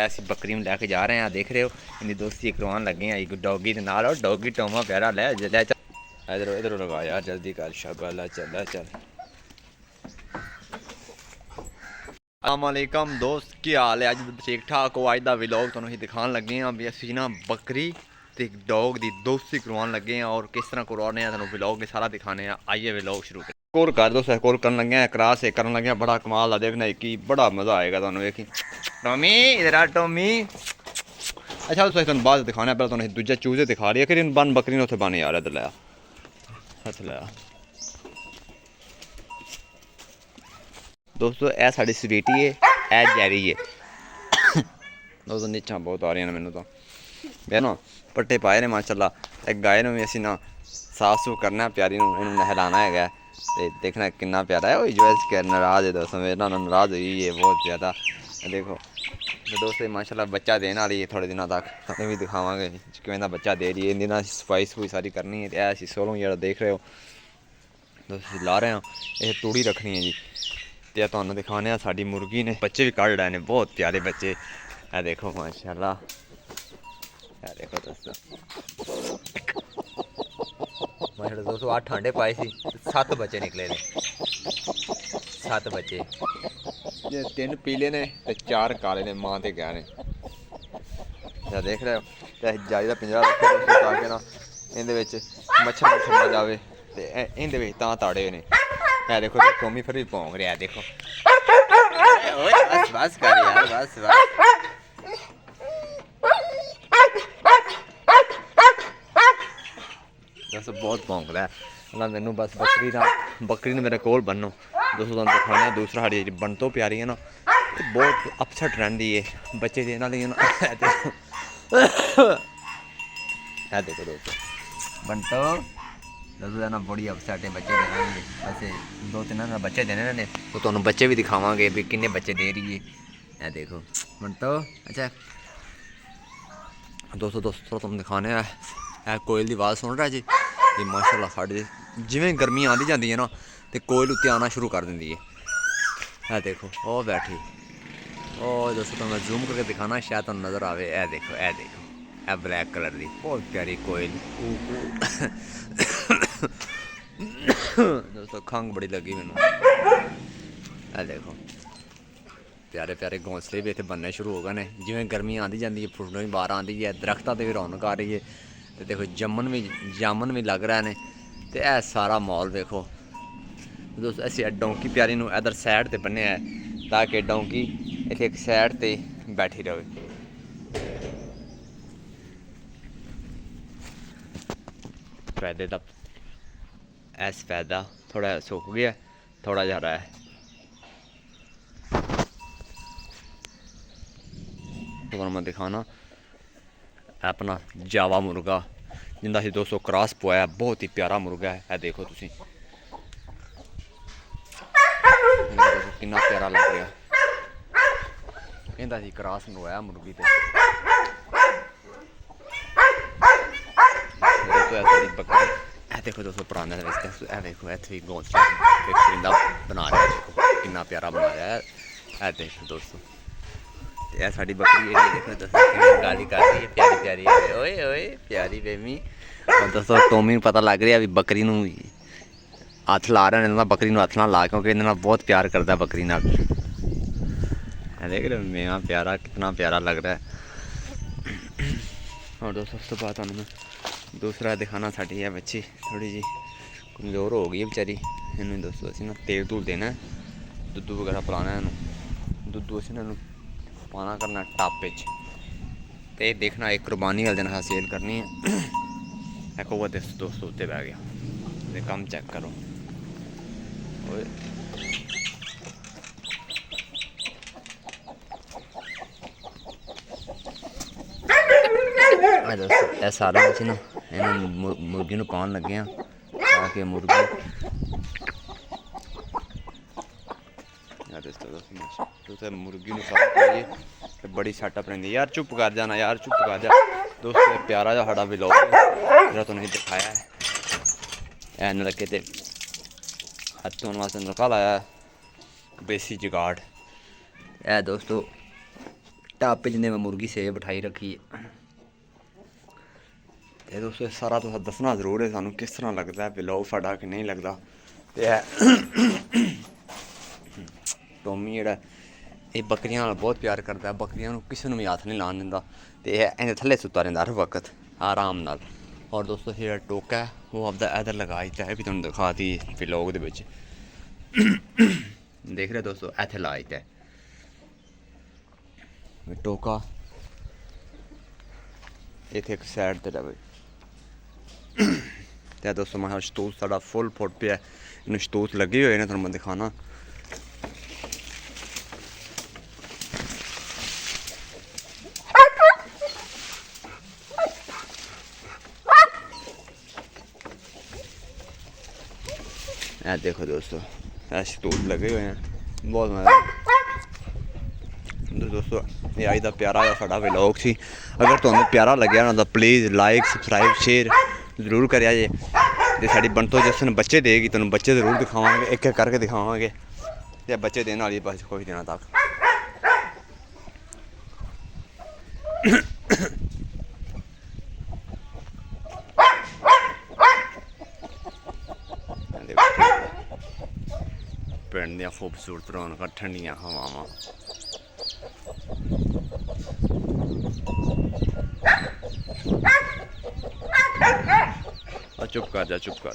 ਅਸੀਂ ਬੱਕਰੀ ਨੂੰ ਲੈ ਕੇ ਜਾ ਰਹੇ ਹਾਂ। ਦੇਖ ਰਹੇ ਹੋ ਇੰਨੀ ਦੋਸਤੀ ਕਰਵਾਉਣ ਲੱਗੇ ਆ। ਇੱਕ ਡੌਗੀ ਦੇ ਨਾਲ ਡੌਗੀ ਟੋਮਾ ਪਿਆਰਾ ਲੈ ਚੱਲ ਇਧਰੋਂ ਲਗਾ ਯਾਰ ਜਲਦੀ ਕਰ ਸ਼ਾਬਾਲਾ ਚੱਲ अस्सलामुअलैकुम दोस्त की हाल है। अज ठीक ठाक हो। अज का व्लॉग तुहानूं असीं दिखाने लगे हैं भी असीं ना बकरी ते डॉग की दोस्ती करवाने लगे हैं और किस तरह करवाने हैं तुहानूं व्लॉग में सारा दिखाने हैं। आइए व्लॉग शुरू करें। कोर कर दोस्त कोर करन लगे हैं क्रॉस एक करन लगे हैं। बड़ा कमाल का देखना कि बड़ा मज़ा आएगा तुहानूं। देखी टॉमी इधर आ टॉमी। अच्छा तुसें तुहानूं बाद दिखाने पहले तुहानूं दूजा चूजे दिखा रही है कि बन बकरी ने उत्थे बन यार इधर लाया हथ लाया। दोस्तों यह साड़ी स्वीटी है यह जैरी है। दोस्तों नीचा बहुत आ रही हैं मैनू तो मैं ना पट्टे पाए ने माशाल्लाह। एक गाय भी असी ना साफ सूफ करना प्यारी इन्हूं नहलाना है तो देखना कितना प्यारा है। जो इसके नाराज़ है दोस्तों मेरे ना नाराज़ हुई है बहुत ज़्यादा। देखो तो दोस्तों माशाल्लाह बच्चा देने वाली है थोड़े दिनों तक तुहानूं भी दिखावांगे किवें दा बच्चा दे रही है। इन्दी ना सफाई सफूई सारी करनी है। तो असीं सोलों जेह्ड़ा देख रहे हो दोस्तों ला रहे हो यह तूड़ी रखनी है जी। तो तुहानूं दिखाने साडी मुर्गी ने बच्चे भी कढ़ लाए ने बहुत प्यारे बच्चे। ए देखो माशाल्लाह ए देखो दोस्तों माशाल्लाह दोस्तों 8 अंडे पाए सी 7 बच्चे निकले ने 7 बच्चे ये 3 पीले ने ते 4 काले ने मां ते गाय ने। देख रहे हो तो जाली का पिंजरा रखे दोस्तों ताकि ना इहदे विच मच्छर ना जावे ते इहदे विच तां ताड़े ने। है देखो टॉमी फिर भी भौंक रहा है। देखो बस बस कर यार बस दोस्तों बहुत भौंक रहा है ना मैनू। बस बकरी ने मेरे कोल बनो दोस्तों तुहानूं दिखाने दूसरा साड़ी जी बन तो प्यारी है ना बहुत अपसेट रहिंदी है बच्चे देने वाली ना। है देखो दोस्तों बंटो दोस्तों ना बड़ी अपसेट है बच्चे देने वैसे 2-3 ना बच्चे देने ने तो तुहानूं बच्चे भी दिखावांगे भी किन्ने बच्चे दे रही है। देखो बंटो अच्छा दोस्तों तुहानूं दिखाने कोयल की आवाज़ सुन रहा जी ये माशाल्लाह साढ़े जिवें गर्मी आती जाती है ना तो कोयल उत्ते आना शुरू कर देंदी है। देखो ओ बैठी ओ दोस्तों तो मैं जूम करके दिखाना शायद तुहानूं नज़र आवे। ए देखो ए ब्लैक कलर की बहुत प्यारी कोयल। दोस्तों खंघ बड़ी लगी मैनू। ए देखो प्यारे प्यारे घोंसले भी इतने बनने शुरू हो गए हैं जिवें गर्मी आती जाती है फुटने भी बाहर आती है दरख्तों से भी रौनक आ रही है। तो देखो जामन भी लग रहे हैं तो यह सारा माहौल देखो दोस्तों। असीं डोंकी प्यारी नूं इधर साइड ते बन्ने ताकि डोंकी इत्थे एक साइड ते बैठी रहे। फायदे का ऐस फायदा थोड़ा सुक गया थोड़ा जा रहा है। तो मैं दिखाना अपना जावा मुर्गा जिंदा असीं दोस्तों क्रॉस पवाया बहुत ही प्यारा मुर्गा है। देखो तुसीं कितना प्यारा लग रहा इंदा असीं क्रॉस मंगवाया मुर्गी ते बकरी। देखो दोस्तों पुराने देखो इत्थे भी घोंसला परिंदा बना रहा है। देखो कितना प्यारा बना रहा है। देखो दोस्तों यह साड़ी बकरी है देखो दोस्तों गाली कर रही है प्यारी प्यारी ओए ओए प्यारी बेबी। और दोस्तों टॉमी पता लग रहा है भी बकरी नूं हथ ला रहे हैं बकरी नूं हथ ना ला क्योंकि इन्हां नाल बहुत प्यार करता है बकरी नाल। देख रहे हो मेरा प्यारा कितना प्यारा लग रहा है। और दोस्तों उस तो बाद तुहानूं मैं दूसरा दिखाना साड़ी है बच्ची थोड़ी जी कमज़ोर हो गई है बेचारी। इन्हूं दोस्तों असीं ना तेल तूल देना है दुद्धू वगैरह पिलाना है इन्हूं दुद्धू असीं इन्हूं पाना करना टप तो देखना एक कुर्बानी वाले दिन सेल करनी है। एक वो दोस्तों उत्ते बह गया ये कम चेक करो दोस्तों यह सारा असीं ना इन्हूं मुर्गी नूं पाउण लगे हैं ताकि मुर्गी दोस्तों मुर्गी नूं सारा पाइए बड़ी सैटअप रहिंदी। यार चुप कर जाना यार चुप कर जा दोस्तों प्यारा जिहा साडा व्लॉग जेह्ड़ा तुहानूं दिखाया है एन लगे ते हत्थ धोने वास्ते नलका लाया देसी जुगाड़। है दोस्तों ਢਾਬੇ ਜਿੰਨੇ ਮੈਂ ਮੁਰਗੀ ਸੇਵ ਬਿਠਾਈ ਰੱਖੀ ਹੈ। ਤੇ ਦੋਸਤੋ ਸਾਰਾ ਤੁਸੀਂ ਦੱਸਣਾ ਜ਼ਰੂਰ ਹੈ ਸਾਨੂੰ ਕਿਸ ਤਰ੍ਹਾਂ ਲੱਗਦਾ ਵਲੌਗ ਸਾਡਾ ਕਿ ਨਹੀਂ ਲੱਗਦਾ। ਤੇ ਟੋਮੀ ਜਿਹੜਾ ਇਹ ਬੱਕਰੀਆਂ ਨਾਲ ਬਹੁਤ ਪਿਆਰ ਕਰਦਾ, ਬੱਕਰੀਆਂ ਨੂੰ ਕਿਸੇ ਨੂੰ ਵੀ ਹੱਥ ਨਹੀਂ ਲਾਉਣ ਦਿੰਦਾ ਤੇ ਇਹ ਇਹਦੇ ਥੱਲੇ ਸੁੱਤਾ ਰਹਿੰਦਾ ਹਰ ਵਕਤ ਆਰਾਮ ਨਾਲ। ਔਰ ਦੋਸਤੋ ਜਿਹੜਾ ਟੋਕਾ ਹੈ ਉਹ ਆਪਦਾ ਇੱਧਰ ਲਗਾ ਦਿੱਤਾ ਹੈ, ਵੀ ਤੁਹਾਨੂੰ ਦਿਖਾ ਦੀ ਵਲੌਗ ਦੇ ਵਿੱਚ ਦੇਖ ਰਹੇ ਦੋਸਤੋ, ਇੱਥੇ ਲਾ ਦਿੱਤਾ ਟੋਕਾ ਇੱਥੇ ਇੱਕ ਸਾਈਡ ਤੇ ਲਵੇ। ਤੇ ਦੋਸਤੋ ਮੈਂ ਸ਼ਤੂਤ ਸਾਡਾ ਫੁੱਲ ਫੁੱਟ ਪਿਆ, ਇਹਨੂੰ ਸ਼ਤੂਤ ਲੱਗੇ ਹੋਏ ਨੇ, ਤੁਹਾਨੂੰ ਮੈਂ ਦਿਖਾਣਾ। ਇਹ ਦੇਖੋ ਦੋਸਤੋ, ਇਹ ਸ਼ਤੂਤ ਲੱਗੇ ਹੋਏ ਹਨ, ਬਹੁਤ ਮਜ਼ਾ। ਦੋਸਤੋ ਇਹ ਅੱਜ ਦਾ ਪਿਆਰਾ ਜਿਹਾ ਸਾਡਾ ਵਲੌਗ ਸੀ। ਅਗਰ ਤੁਹਾਨੂੰ ਪਿਆਰਾ ਲੱਗਿਆ ਨਾ ਤਾਂ ਪਲੀਜ਼ ਲਾਈਕ ਸਬਸਕ੍ਰਾਈਬ ਸ਼ੇਅਰ ਜ਼ਰੂਰ ਕਰਿਆ ਜੇ। ਤੇ ਸਾਡੀ ਬਣਤੋਂ ਜਿਸ ਦਿਨ ਬੱਚੇ ਦੇਗੀ ਤੁਹਾਨੂੰ ਬੱਚੇ ਜ਼ਰੂਰ ਦਿਖਾਵਾਂਗੇ, ਇੱਕ ਇੱਕ ਕਰਕੇ ਦਿਖਾਵਾਂਗੇ। ਤੇ ਬੱਚੇ ਦੇਣ ਵਾਲੀ ਬਸ ਕੁਝ ਦਿਨਾਂ ਤੱਕ। ਪਿੰਡ ਦੀਆਂ ਖੂਬਸੂਰਤ ਰੌਣਕਾਂ, ਠੰਡੀਆਂ ਹਵਾਵਾਂ। ਚੁੱਪ ਕਰ ਜਾ, ਚੁੱਪ ਕਰ।